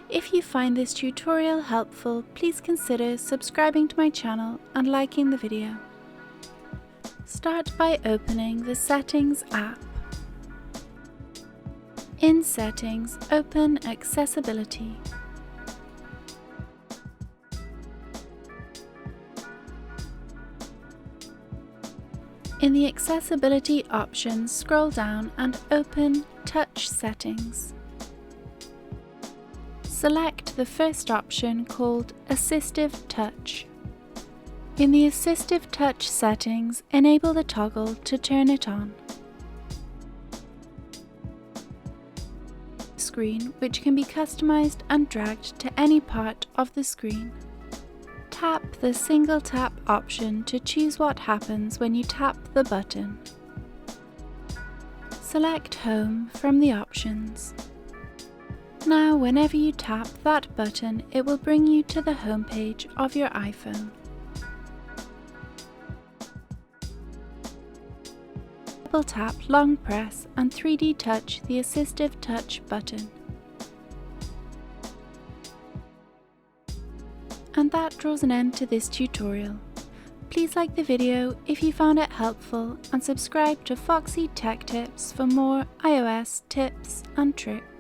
If you find this tutorial helpful, please consider subscribing to my channel and liking the video. Start by opening the Settings app. In Settings, open Accessibility. In the Accessibility options, scroll down and open Touch Settings. Select the first option called Assistive Touch. In the Assistive Touch settings, enable the toggle to turn it on. Screen, which can be customized and dragged to any part of the screen. Tap the single tap option to choose what happens when you tap the button. Select Home from the options. Now, whenever you tap that button, it will bring you to the home page of your iPhone. Double tap, long press, and 3D touch the Assistive Touch button. And that draws an end to this tutorial. Please like the video if you found it helpful and subscribe to Foxy Tech Tips for more iOS tips and tricks.